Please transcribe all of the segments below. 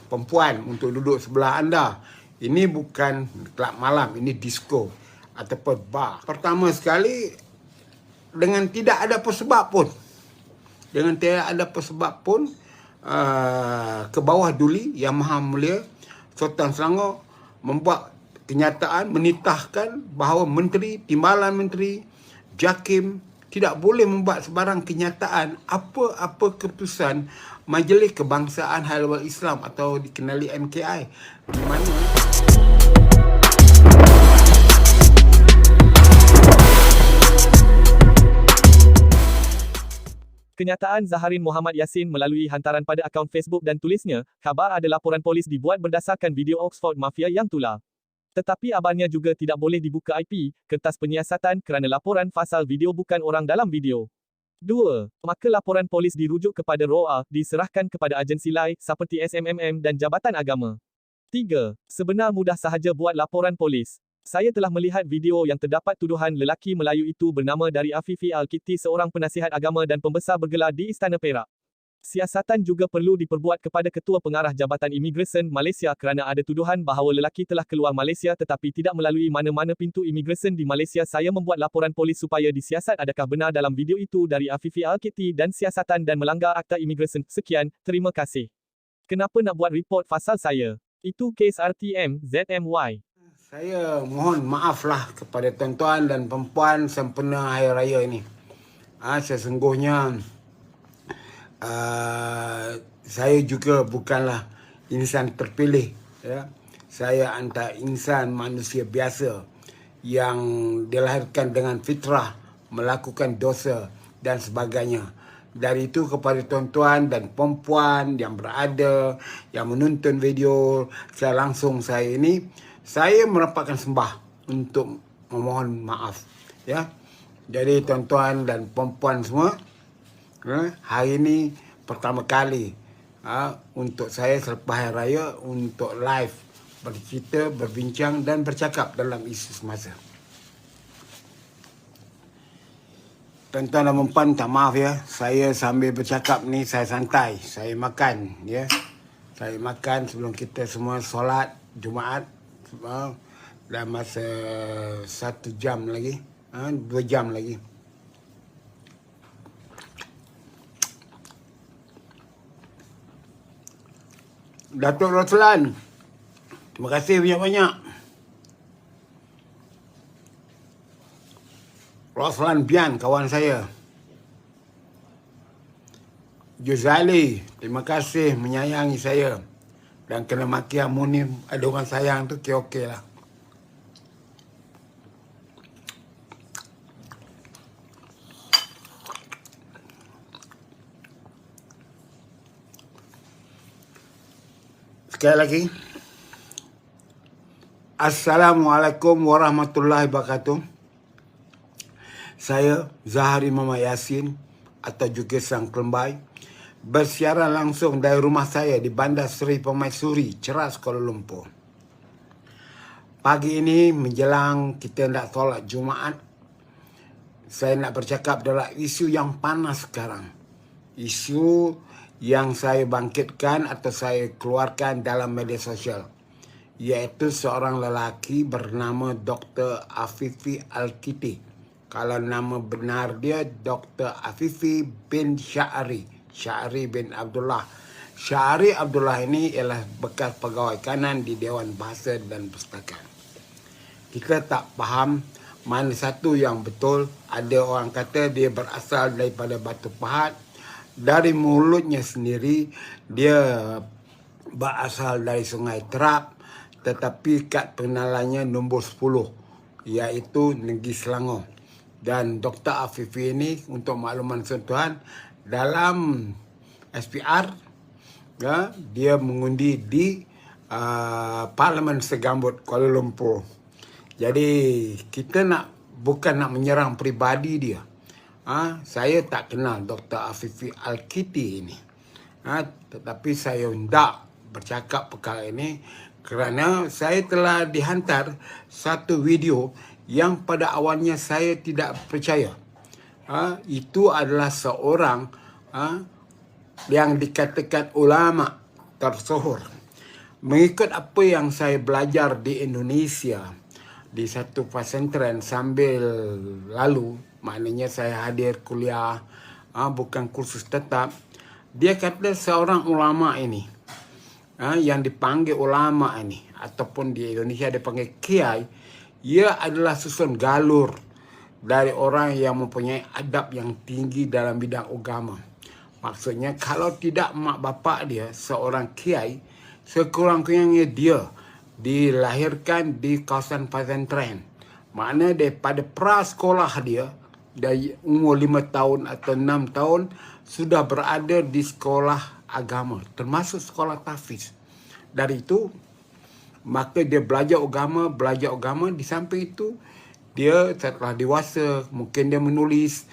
perempuan untuk duduk sebelah anda. Ini bukan kelab malam, ini disco ataupun bar. Pertama sekali, dengan tidak ada sebab pun. Dengan tidak ada sebab pun, ke bawah duli Yang Maha Mulia Sultan Selangor membuat kenyataan, menitahkan bahawa Menteri, Timbalan Menteri, JAKIM tidak boleh membuat sebarang kenyataan apa-apa keputusan Majlis Kebangsaan Hal-Ehwal Islam atau dikenali MKI, di mana Kenyataan Zaharin Muhammad Yassin melalui hantaran pada akaun Facebook dan tulisnya, khabar ada laporan polis dibuat berdasarkan video Oxford Mafia yang tular. Tetapi abarnya juga tidak boleh dibuka IP, kertas penyiasatan kerana laporan fasal video bukan orang dalam video. 2. Maka laporan polis dirujuk kepada ROA, diserahkan kepada agensi lain seperti SMMM dan Jabatan Agama. 3. Sebenar mudah sahaja buat laporan polis. Saya telah melihat video yang terdapat tuduhan lelaki Melayu itu bernama dari Afifi Al-Kiti, seorang penasihat agama dan pembesar bergelar di Istana Perak. Siasatan juga perlu diperbuat kepada Ketua Pengarah Jabatan Imigresen Malaysia kerana ada tuduhan bahawa lelaki telah keluar Malaysia tetapi tidak melalui mana-mana pintu imigresen di Malaysia. Saya membuat laporan polis supaya disiasat adakah benar dalam video itu dari Afifi Al-Kiti dan siasatan dan melanggar Akta Imigresen. Sekian, terima kasih. Kenapa nak buat report fasal saya? Itu kes RTM, ZMY. saya mohon maaflah kepada tuan-tuan dan perempuan sempena Hari Raya ini. Sesungguhnya saya juga bukanlah insan terpilih. Ya. Saya antara insan manusia biasa yang dilahirkan dengan fitrah, melakukan dosa dan sebagainya. Dari itu kepada tuan-tuan dan perempuan yang berada, yang menonton video saya langsung saya merapatkan sembah untuk memohon maaf. Ya. Jadi tuan-tuan dan perempuan semua, hari ini pertama kali untuk saya selepas Hari Raya untuk live bercerita, berbincang dan bercakap dalam isu semasa. Tuan-tuan dan perempuan, tak maaf ya, saya sambil bercakap ni saya santai, saya makan ya. Saya makan sebelum kita semua solat Jumaat. Dalam masa 1 jam lagi, 2 jam lagi. Datuk Roslan, terima kasih banyak-banyak. Roslan Bian, kawan saya. Juzali, terima kasih menyayangi saya. Dan kena maki amunim, ada orang sayang tu okey lah. Sekali lagi, Assalamualaikum warahmatullahi wabarakatuh. Saya Zaharin Muhammad Yassin atau juga Sang Kelembai, bersiaran langsung dari rumah saya di Bandar Seri Permaisuri, Ceras, Kuala Lumpur. Pagi ini menjelang kita nak solat Jumaat, saya nak bercakap dalam isu yang panas sekarang. Isu yang saya bangkitkan atau saya keluarkan dalam media sosial, iaitu seorang lelaki bernama Dr. Afifi Al-Kiti. Kalau nama benar dia Dr. Afifi bin Syahri bin Abdullah. Syahri Abdullah ini ialah bekas pegawai kanan di Dewan Bahasa dan Perpustakaan. Kita tak faham mana satu yang betul. Ada orang kata dia berasal daripada Batu Pahat. Dari mulutnya sendiri, dia berasal dari Sungai Terap. Tetapi kad pengenalannya nombor 10, iaitu Negeri Selangor. Dan Dr. Afifi ini, untuk makluman tuan-tuan, dalam SPR, ya, dia mengundi di Parlimen Segambut, Kuala Lumpur. Jadi kita bukan nak menyerang peribadi dia. Saya tak kenal Dr. Afifi Al-Kiti ini. Tetapi saya hendak bercakap perkara ini kerana saya telah dihantar satu video yang pada awalnya saya tidak percaya. Itu adalah seorang yang dikatakan ulama tersohor mengikut apa yang saya belajar di Indonesia di satu pesantren sambil lalu, maknanya saya hadir kuliah, bukan kursus tetap. Dia kata seorang ulama ini, yang dipanggil ulama ini, ataupun di Indonesia dipanggil kiai, ia adalah susun galur dari orang yang mempunyai adab yang tinggi dalam bidang agama. Maksudnya kalau tidak mak bapak dia seorang kiai, sekurang-kurangnya dia dilahirkan di kawasan pesantren. Makna daripada prasekolah dia, dari umur 5 tahun atau 6 tahun, sudah berada di sekolah agama, termasuk sekolah tahfiz. Dari itu, maka dia belajar agama, di samping itu, dia setelah dewasa, mungkin dia menulis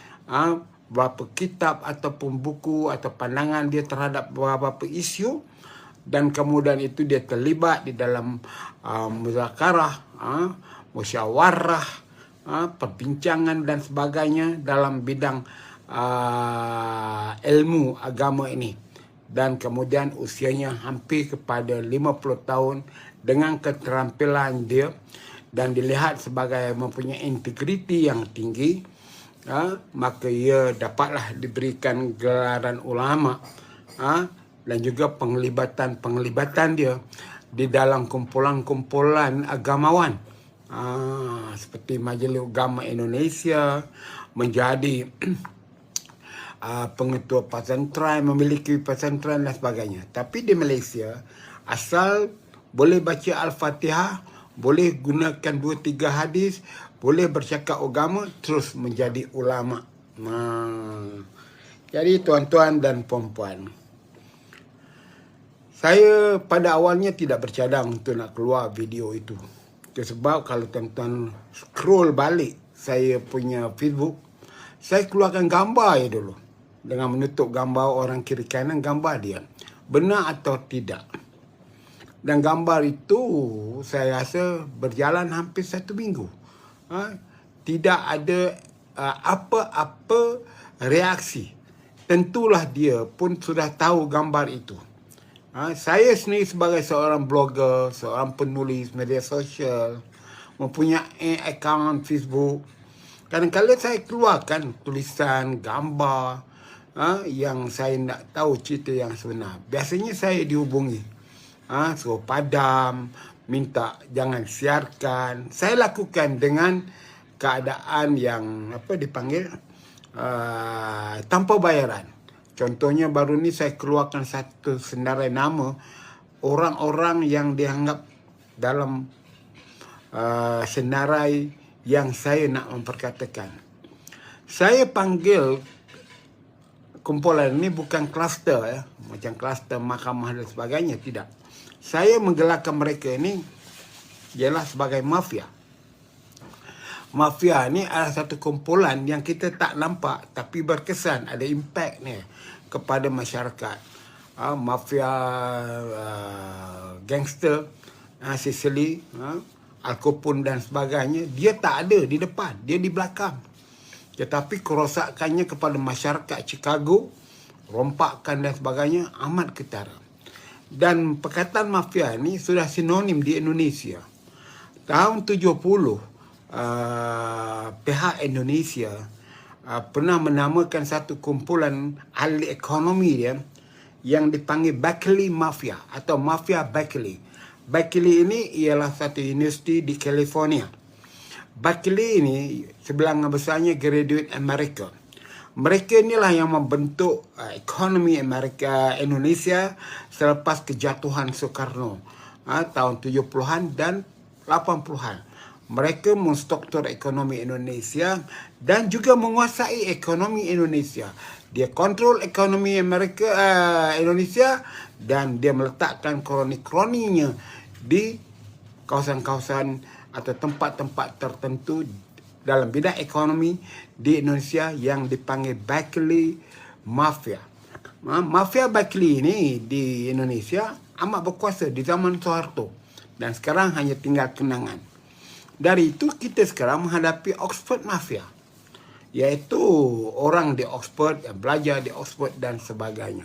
beberapa kitab ataupun buku atau pandangan dia terhadap beberapa isu, dan kemudian itu dia terlibat di dalam muzakarah, musyawarah, perbincangan dan sebagainya dalam bidang ilmu agama ini. Dan kemudian usianya hampir kepada 50 tahun dengan keterampilan dia dan dilihat sebagai mempunyai integriti yang tinggi, maka ia dapatlah diberikan gelaran ulama, dan juga penglibatan dia di dalam kumpulan-kumpulan agamawan, seperti Majlis Agama Indonesia, menjadi pengetua pesantren, memiliki pesantren dan sebagainya. Tapi di Malaysia, asal boleh baca Al-Fatihah, boleh gunakan 2-3 hadis, boleh bercakap agama, terus menjadi ulama. Jadi tuan-tuan dan puan-puan, saya pada awalnya tidak bercadang untuk nak keluar video itu. Sebab kalau tuan-tuan scroll balik saya punya Facebook, saya keluarkan gambar ya dulu. Dengan menutup gambar orang kiri kanan, gambar dia. Benar atau tidak. Dan gambar itu saya rasa berjalan hampir 1 minggu. Tidak ada apa-apa reaksi. Tentulah dia pun sudah tahu gambar itu. Saya sendiri sebagai seorang blogger, seorang penulis media sosial, mempunyai akaun Facebook. Kadang-kadang saya keluarkan tulisan, gambar yang saya nak tahu cerita yang sebenar. Biasanya saya dihubungi, suruh padam, minta jangan siarkan. Saya lakukan dengan keadaan yang dipanggil tanpa bayaran. Contohnya baru ni saya keluarkan satu senarai nama orang-orang yang dianggap dalam senarai yang saya nak memperkatakan. Saya panggil kumpulan ini bukan kluster macam kluster mahkamah dan sebagainya, tidak. Saya menggelarkan mereka ini ialah sebagai mafia. Mafia ni adalah satu kumpulan yang kita tak nampak tapi berkesan, ada impak ni kepada masyarakat. Mafia gangster Sicily, Al Capone dan sebagainya, dia tak ada di depan, dia di belakang. Tetapi kerosakannya kepada masyarakat Chicago, rompakan dan sebagainya amat ketara. Dan perkataan mafia ni sudah sinonim di Indonesia. Tahun 70, pihak Indonesia pernah menamakan satu kumpulan ahli ekonomi dia yang dipanggil Berkeley Mafia atau Mafia Berkeley. Berkeley ini ialah satu universiti di California. Berkeley ini sebilangan besarnya graduate Amerika. Mereka inilah yang membentuk ekonomi Indonesia selepas kejatuhan Soekarno tahun 70-an dan 80-an. Mereka menstruktur ekonomi Indonesia dan juga menguasai ekonomi Indonesia. Dia kontrol ekonomi Indonesia dan dia meletakkan kroni-kroninya di kawasan-kawasan atau tempat-tempat tertentu dalam bidang ekonomi di Indonesia yang dipanggil Berkeley Mafia. Mafia Berkeley ini di Indonesia amat berkuasa di zaman Soeharto dan sekarang hanya tinggal kenangan. Dari itu kita sekarang menghadapi Oxford Mafia, iaitu orang di Oxford yang belajar di Oxford dan sebagainya.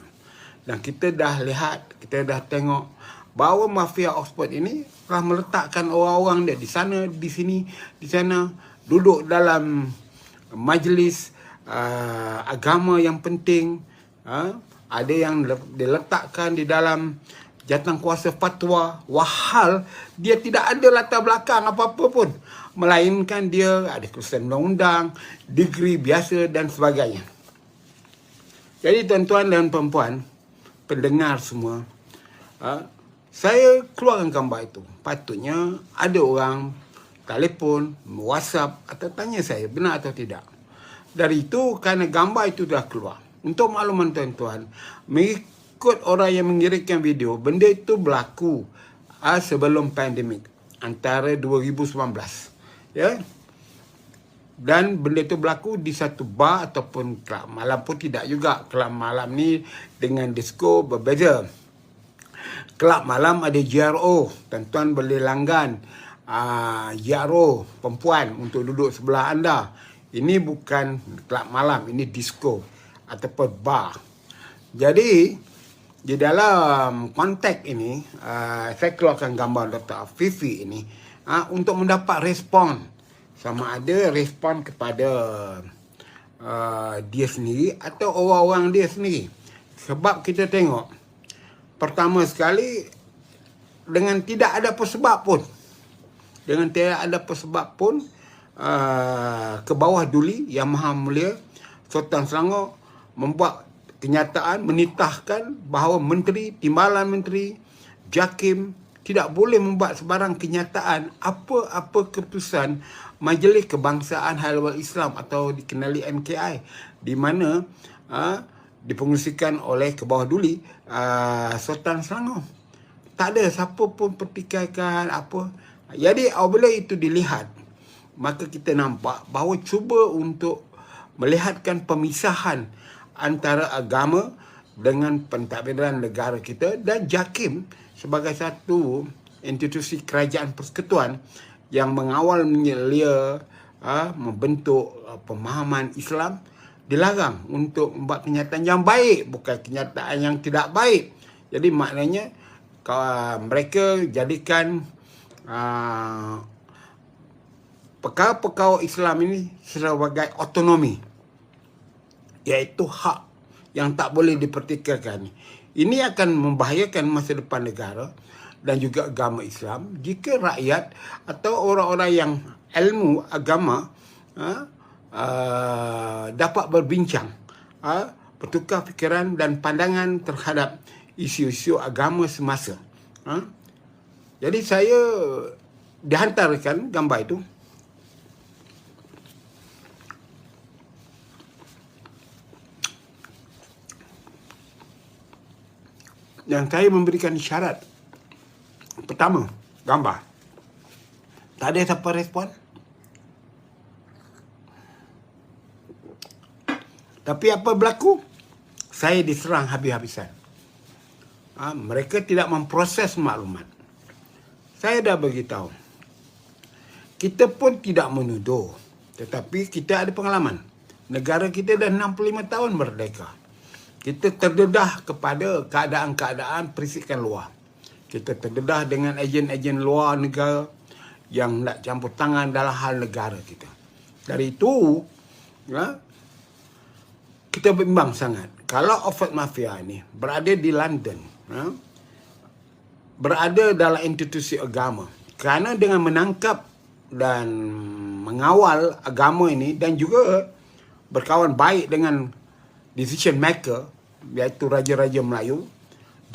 Dan kita dah lihat, kita dah tengok bahawa mafia Oxford ini telah meletakkan orang-orang dia di sana, di sini, di sana, duduk dalam majlis agama yang penting. Ada yang diletakkan di dalam jawatankuasa fatwa, wahal dia tidak ada latar belakang apa-apa pun, melainkan dia ada kelulusan undang-undang, degree biasa dan sebagainya. Jadi tuan-tuan dan puan-puan, pendengar semua, saya keluarkan gambar itu. Patutnya ada orang telefon, WhatsApp atau tanya saya benar atau tidak. Dari itu, kerana gambar itu dah keluar. Untuk makluman tuan-tuan, mengikut orang yang mengirimkan video, benda itu berlaku sebelum pandemik, antara 2019. Ya. Dan benda itu berlaku di satu bar ataupun kelab malam pun tidak juga. Kelab malam ni dengan disco berbeza. Kelab malam ada GRO. Tuan-tuan boleh langgan GRO perempuan untuk duduk sebelah anda. Ini bukan kelab malam, ini disco ataupun bar. Jadi di dalam konteks ini saya keluarkan gambar Dr. Afifi ini untuk mendapat respon, sama ada respon kepada dia sendiri atau orang-orang dia sendiri. Sebab kita tengok, pertama sekali, dengan tidak ada sebab pun, ke bawah duli Yang Maha Mulia Sultan Selangor membuat kenyataan, menitahkan bahawa Menteri, Timbalan Menteri, JAKIM tidak boleh membuat sebarang kenyataan apa-apa keputusan Majlis Kebangsaan Halal Islam atau dikenali MKI, di mana dipengerusikan oleh ke bawah duli Sultan Selangor. Tak ada siapa pun pertikaikan apa. Jadi apabila itu dilihat, maka kita nampak bahawa cuba untuk melihatkan pemisahan antara agama dengan pentadbiran negara kita, dan JAKIM sebagai satu institusi kerajaan persekutuan yang mengawal menyelia membentuk pemahaman Islam, dilarang untuk membuat kenyataan yang baik, bukan kenyataan yang tidak baik. Jadi maknanya mereka jadikan perkara-perkara Islam ini sebagai otonomi, iaitu hak yang tak boleh dipertikaikan. Ini akan membahayakan masa depan negara dan juga agama Islam jika rakyat atau orang-orang yang ilmu agama dapat berbincang, bertukar fikiran dan pandangan terhadap isu-isu agama semasa. Jadi saya dihantarkan gambar itu. Yang saya memberikan syarat. Pertama, gambar. Tak ada siapa respon. Tapi apa berlaku? Saya diserang habis-habisan. Mereka tidak memproses maklumat. Saya dah beritahu. Kita pun tidak menuduh. Tetapi kita ada pengalaman. Negara kita dah 65 tahun merdeka. Kita terdedah kepada keadaan-keadaan perisikan luar. Kita terdedah dengan ejen-ejen luar negara yang nak campur tangan dalam hal negara kita. Dari itu, kita bimbang sangat. Kalau Oxford Mafia ini berada di London, berada dalam institusi agama, kerana dengan menangkap dan mengawal agama ini dan juga berkawan baik dengan decision maker, iaitu raja-raja Melayu,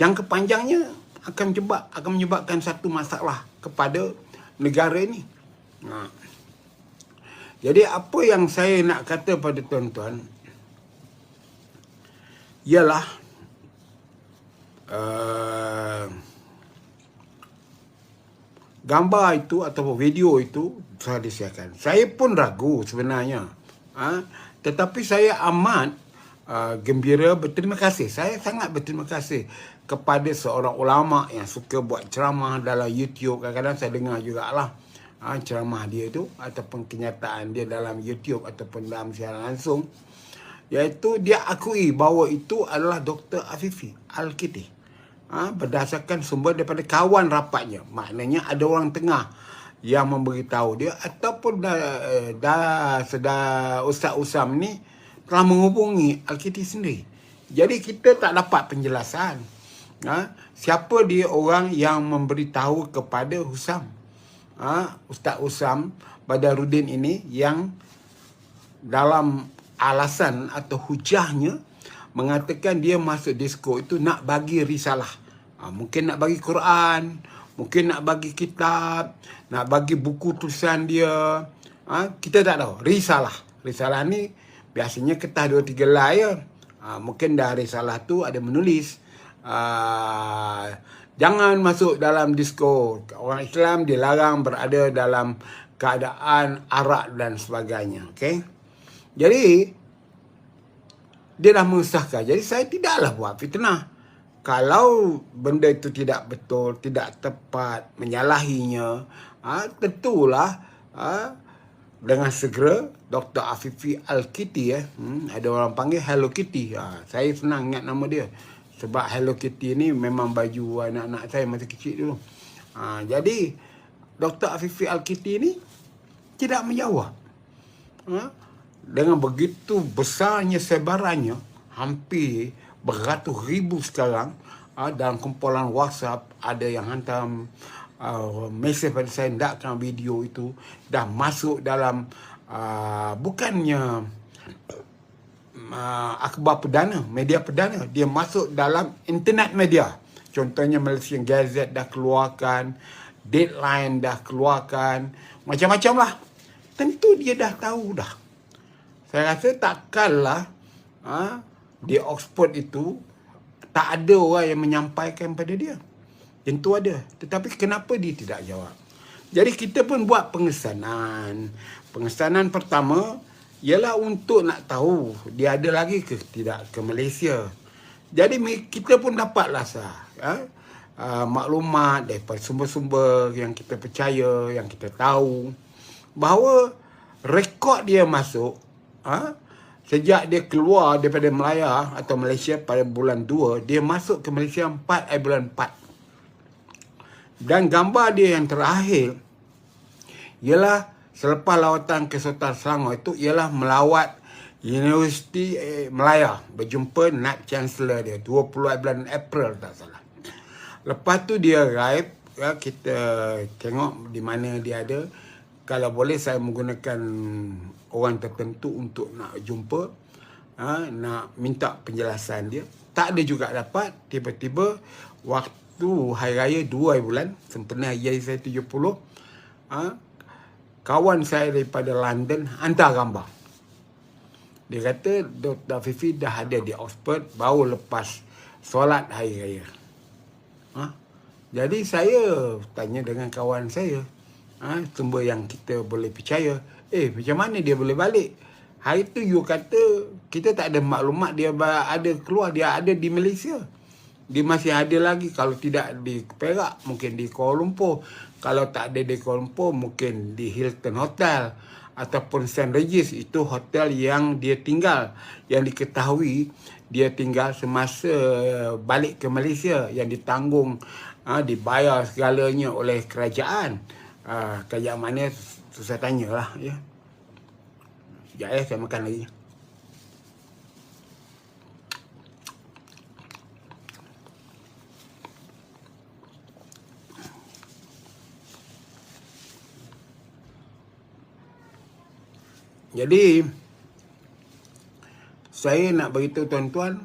jangka panjangnya akan menyebabkan satu masalah kepada negara ini. Jadi apa yang saya nak kata pada tuan-tuan ialah gambar itu atau video itu telah disiarkan. Saya pun ragu sebenarnya. Tetapi saya amat gembira, berterima kasih. Saya sangat berterima kasih kepada seorang ulama yang suka buat ceramah dalam YouTube. Kadang-kadang saya dengar jugalah ceramah dia itu ataupun kenyataan dia dalam YouTube ataupun dalam siaran langsung, iaitu dia akui bahawa itu adalah Dr. Afifi Al-Kiti. berdasarkan sumber daripada kawan rapatnya. Maknanya ada orang tengah yang memberitahu dia, ataupun Ustaz Usam ni telah menghubungi Al-Kiti sendiri. Jadi kita tak dapat penjelasan siapa dia orang yang memberitahu kepada Usam, Ustaz Usam Badaruddin ini, yang dalam alasan atau hujahnya mengatakan dia masuk disko itu nak bagi risalah. Mungkin nak bagi Quran, mungkin nak bagi kitab, nak bagi buku tulisan dia. Kita tak tahu. Risalah ni biasanya kertas 2-3 helai je. Mungkin dah risalah tu ada menulis, jangan masuk dalam disko. Orang Islam dilarang berada dalam keadaan arak dan sebagainya. Okay? Jadi dia dah mengesahkan. Jadi saya tidaklah buat fitnah. Kalau benda itu tidak betul, tidak tepat, menyalahinya, tentulah dengan segera Dr. Afifi Al-Kiti, ada orang panggil Hello Kitty. Saya senang ingat nama dia. Sebab Hello Kitty ni memang baju anak-anak saya masa kecil dulu. Jadi Dr. Afifi Al-Kiti ni tidak menjawab. Dengan begitu besarnya sebarannya, hampir beratus ribu sekarang, dalam kumpulan WhatsApp ada yang hantar mesej pada saya, hendakkan video itu dah masuk dalam bukannya akhbar perdana, media perdana, dia masuk dalam internet media. Contohnya Malaysian Gazette dah keluarkan, Deadline dah keluarkan, macam-macam lah. Tentu dia dah tahu dah. Saya rasa takkanlah di Oxford itu tak ada orang yang menyampaikan pada dia. Tentu ada. Tetapi kenapa dia tidak jawab? Jadi kita pun buat pengesanan. Pengesanan pertama ialah untuk nak tahu dia ada lagi ke tidak ke Malaysia. Jadi kita pun dapatlah maklumat daripada sumber-sumber yang kita percaya, yang kita tahu, bahawa rekod dia masuk sejak dia keluar daripada Melaya atau Malaysia pada bulan 2, dia masuk ke Malaysia bulan 4. Dan gambar dia yang terakhir ialah selepas lawatan ke Sultan Selangor itu, ialah melawat Universiti Melaya, berjumpa Naib Chancellor dia 20 bulan April tak salah. Lepas tu dia arrive, kita tengok di mana dia ada. Kalau boleh saya menggunakan orang tertentu untuk nak jumpa, nak minta penjelasan dia. Tak ada juga dapat. Tiba-tiba waktu Hari Raya 2 bulan, sempena Hari saya 70, kawan saya daripada London hantar gambar. Dia kata Dr. Afifi dah ada di Oxford baru lepas solat Hari Raya. Jadi saya tanya dengan kawan saya, sumber yang kita boleh percaya, macam mana dia boleh balik? Hari tu you kata kita tak ada maklumat dia ada keluar, dia ada di Malaysia. Dia masih ada lagi, kalau tidak di Perak mungkin di Kuala Lumpur. Kalau tak ada di Kuala Lumpur mungkin di Hilton Hotel ataupun St. Regis, itu hotel yang dia tinggal, yang diketahui dia tinggal semasa balik ke Malaysia, yang ditanggung, dibayar segalanya oleh kerajaan. Kerajaan mana susah tanyalah ya. Sekejap saya makan lagi. Jadi saya nak beritahu tuan-tuan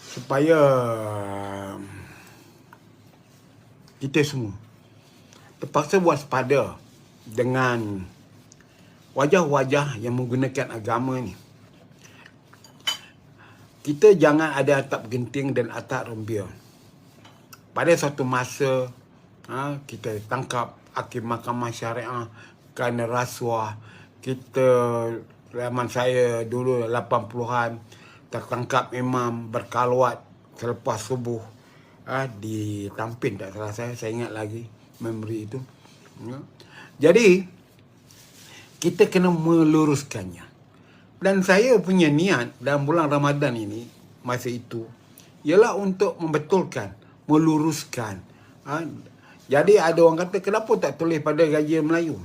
supaya kita semua terpaksa waspada dengan wajah-wajah yang menggunakan agama ni. Kita jangan ada atap genting dan atap rembia. Pada suatu masa kita tangkap hakim mahkamah syariah kerana rasuah. Kita, zaman saya dulu 80-an, tertangkap imam berkalwat selepas subuh di Tampin, tak salah saya ingat lagi memori itu. Jadi kita kena meluruskannya. Dan saya punya niat dalam bulan Ramadan ini, masa itu, ialah untuk membetulkan, meluruskan. Ha? Jadi ada orang kata, kenapa tak tulis pada kajian Melayu?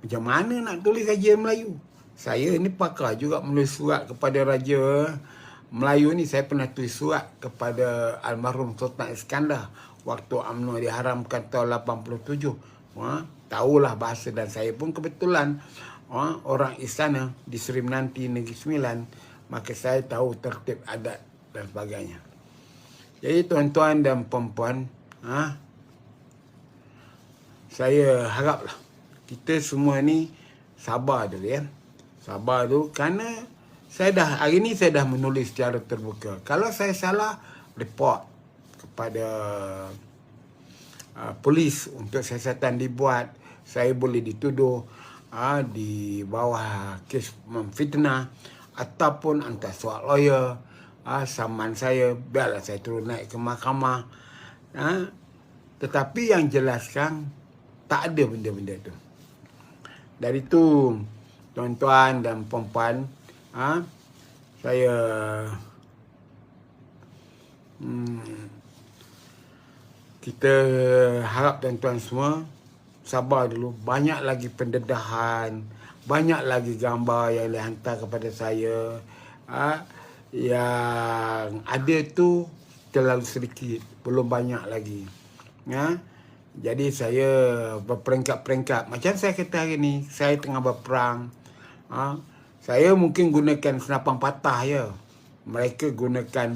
Macam mana nak tulis kajian Melayu? Saya ni pakar juga menulis surat kepada Raja Melayu ni. Saya pernah tulis surat kepada almarhum Sultan Iskandar waktu UMNO diharamkan tahun 87. Tahulah bahasa, dan saya pun kebetulan orang istana di Seri Menanti Negeri Sembilan, maka saya tahu tertib adat dan sebagainya. Jadi tuan-tuan dan puan-puan, saya haraplah kita semua ni sabar dulu ya. Sabar dulu, kerana hari ni saya dah menulis secara terbuka. Kalau saya salah, report kepada polis untuk siasatan dibuat. Saya boleh dituduh di bawah kes memfitnah ataupun hantar surat lawyer, saman saya, biarlah saya turun naik ke mahkamah. Tetapi yang jelaskan tak ada benda-benda tu. Dari itu, tuan-tuan dan puan-puan, saya kita harap tuan-tuan semua sabar dulu. Banyak lagi pendedahan, banyak lagi gambar yang dihantar kepada saya. Yang ada tu terlalu sedikit, belum banyak lagi. Jadi saya berperingkat-peringkat. Macam saya kata hari ni, saya tengah berperang. Saya mungkin gunakan senapan patah je. Mereka gunakan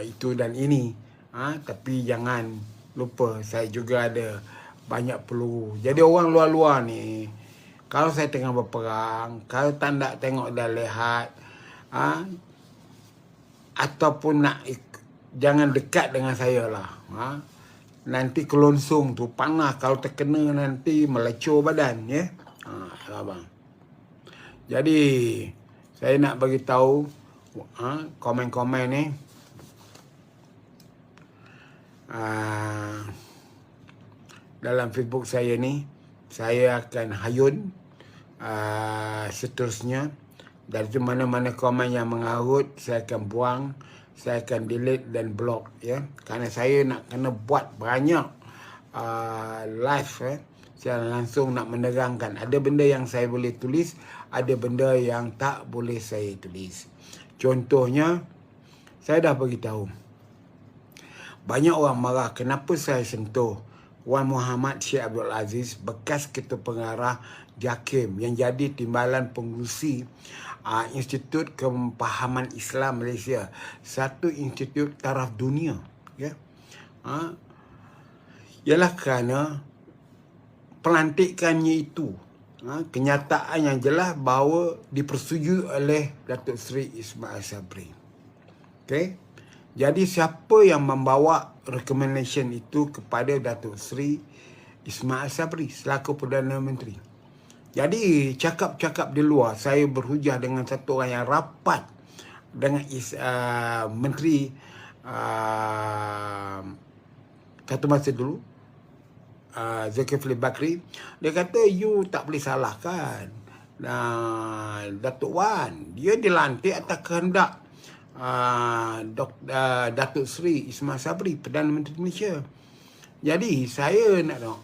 itu dan ini. Tapi jangan lupa, saya juga ada banyak peluru. Jadi orang luar-luar ni, kalau saya tengah berperang, kalau tak nak tengok dah lihat, ataupun nak jangan dekat dengan saya lah. Nanti kelonsong tu panas, kalau terkena nanti melecur badan ya. Abang. Jadi saya nak bagi tahu komen-komen ni, dalam Facebook saya ni, saya akan hayun seterusnya. Dari mana-mana komen yang mengarut, saya akan buang, saya akan delete dan block ya. Kerana saya nak kena buat banyak live secara langsung, nak menerangkan. Ada benda yang saya boleh tulis, ada benda yang tak boleh saya tulis. Contohnya, saya dah beritahu. Banyak orang marah kenapa saya sentuh Wan Muhammad Sheikh Abdul Aziz, bekas Ketua Pengarah JAKIM yang jadi timbalan pengurusi Institut Kepahaman Islam Malaysia, satu institut taraf dunia ya. Ialah kerana pelantikannya itu, kenyataan yang jelas bahawa dipersetujui oleh Datuk Seri Ismail Sabri. Okey. Jadi siapa yang membawa recommendation itu kepada Datuk Seri Ismail Sabri selaku Perdana Menteri? Jadi cakap-cakap di luar, saya berhujah dengan satu orang yang rapat dengan Menteri satu masa dulu, Zulkifli Bakri. Dia kata, you tak boleh salahkan Datuk Wan. Dia dilantik atas kehendak Datuk Seri Ismail Sabri, Perdana Menteri Malaysia. Jadi saya nak tahu,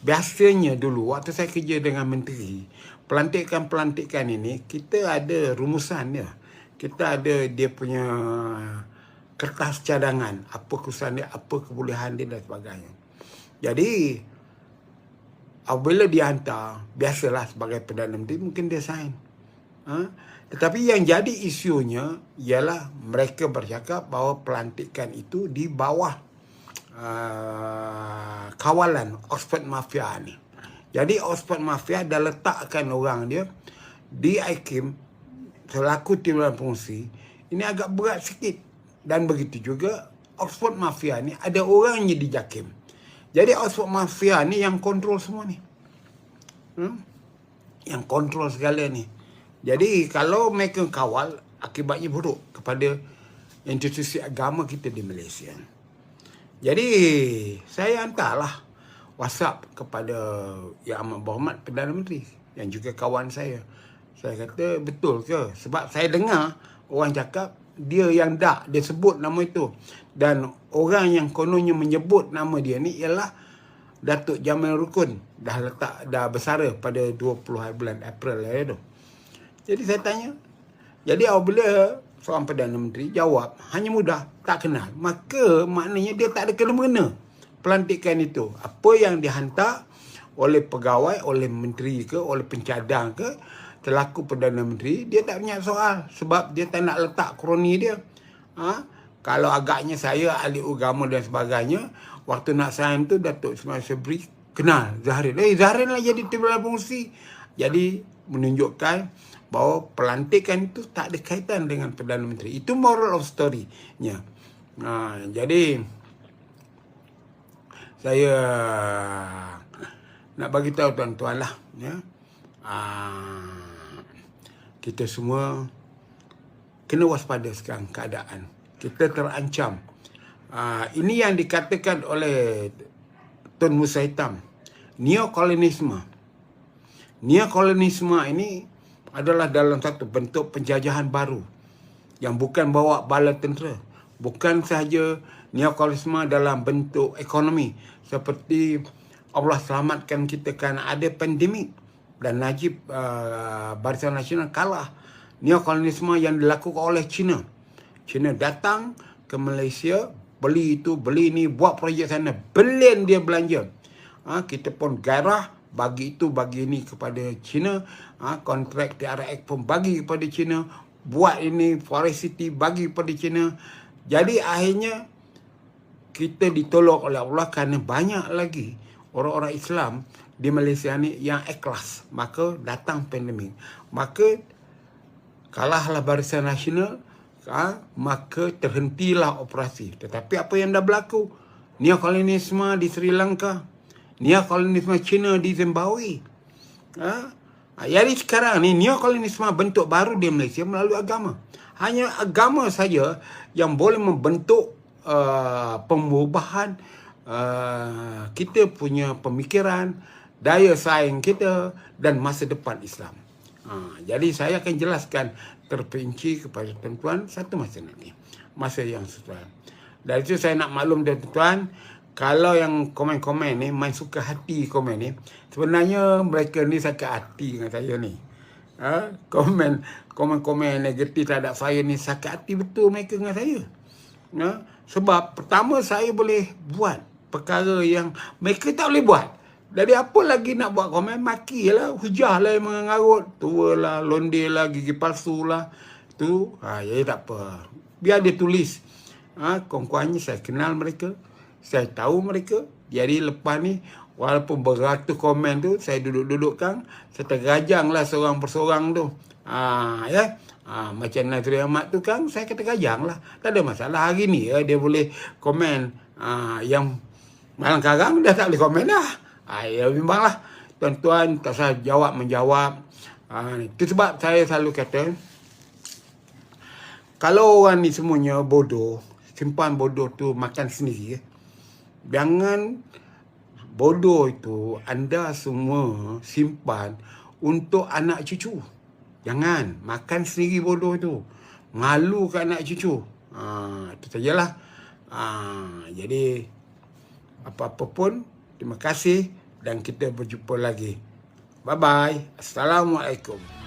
biasanya dulu waktu saya kerja dengan menteri, pelantikan-pelantikan ini kita ada rumusan dia. Kita ada dia punya kertas cadangan, apa kesusahan dia, apa kebolehan dia dan sebagainya. Jadi apabila dia hantar, biasalah sebagai Perdana Menteri mungkin dia sign. Tetapi yang jadi isunya ialah mereka bercakap bahawa pelantikan itu di bawah kawalan Oxford Mafia ni. Jadi Oxford Mafia dah letakkan orang dia di IKIM selaku timbalan pengurusi. Ini agak berat sikit. Dan begitu juga Oxford Mafia ni ada orangnya di JAKIM. Jadi Oxford Mafia ni yang kontrol semua ni. Yang kontrol segala ni. Jadi kalau mereka kawal, akibatnya buruk kepada institusi agama kita di Malaysia. Jadi saya hantarlah WhatsApp kepada Yang Amat Berhormat Perdana Menteri yang juga kawan saya. Saya kata, betul ke? Sebab saya dengar orang cakap dia yang dia sebut nama itu. Dan orang yang kononnya menyebut nama dia ni ialah Datuk Jamal Rukun. Dah bersara pada 20 bulan April tu. Jadi saya tanya, jadi apabila seorang Perdana Menteri jawab hanya mudah, tak kenal, maka maknanya dia tak ada kena-mengena pelantikan itu. Apa yang dihantar oleh pegawai, oleh menteri ke, oleh pencadang ke, selaku Perdana Menteri, dia tak punya soal. Sebab dia tak nak letak kroni dia. Kalau agaknya saya ahli agama dan sebagainya, waktu nak sign tu Datuk Ismail Sabri kenal Zahrin. Zahrin lah jadi timbalan fungsi. Jadi menunjukkan bahawa pelantikan itu tak ada kaitan dengan Perdana Menteri. Itu moral of story-nya. Jadi saya nak bagi tahu tuan-tuan lah, ya. Kita semua kena waspada sekarang keadaan. Kita terancam. Ini yang dikatakan oleh Tun Musa Hitam, neokolonisme. Neokolonisme ini adalah dalam satu bentuk penjajahan baru yang bukan bawa bala tentera. Bukan sahaja neokolonisme dalam bentuk ekonomi, seperti Allah selamatkan kita kerana ada pandemik dan Najib Barisan Nasional kalah. Neokolonisme yang dilakukan oleh China. China datang ke Malaysia, beli itu, beli ni, buat projek sana, bilion dia belanja. Kita pun gairah, bagi itu, bagi ini kepada China. Kontrak TRX pun bagi kepada China. Buat ini, Forest City bagi kepada China. Jadi akhirnya kita ditolong oleh Allah kerana banyak lagi orang-orang Islam di Malaysia ni yang ikhlas. Maka datang pandemik. Maka kalahlah Barisan Nasional, maka terhentilah operasi. Tetapi apa yang dah berlaku? Neokolonisme di Sri Lanka, neokolonisme China di Zimbabwe. Jadi sekarang ni neokolonisme bentuk baru di Malaysia melalui agama. Hanya agama saja yang boleh membentuk perubahan kita punya pemikiran, daya saing kita dan masa depan Islam. Jadi saya akan jelaskan terperinci kepada tuan-tuan satu masa nanti, masa yang sesuai. Dari itu saya nak maklum tuan-tuan, kalau yang komen-komen ni main suka hati komen ni, sebenarnya mereka ni sakit hati dengan saya ni. Komen-komen negatif terhadap saya ni sakit hati betul mereka dengan saya. Sebab pertama saya boleh buat perkara yang mereka tak boleh buat. Jadi apa lagi nak buat komen? Maki lah, hujah lah yang mengarut. Tua lah, londe lah, gigi palsu lah. Tu, jadi tak apa. Biar dia tulis. Kawan-kawannya saya kenal mereka. Saya tahu mereka. Jadi lepas ni, walaupun beratus komen tu, saya duduk-dudukkan. Saya tergajang lah seorang perseorang tu. Macam Nazri Ahmad tu kan, saya kata gajang lah. Tak ada masalah. Hari ni dia boleh komen. Yang malam karang dah tak boleh komen dah. Ya bimbanglah. Tuan-tuan tak usah menjawab. Itu sebab saya selalu kata, kalau orang ni semuanya bodoh, simpan bodoh tu makan sendiri. Jangan bodoh itu anda semua simpan untuk anak cucu. Jangan makan sendiri bodoh itu. Malu ke anak cucu. Itu sajalah. Jadi apa-apa pun, terima kasih dan kita berjumpa lagi. Bye-bye. Assalamualaikum.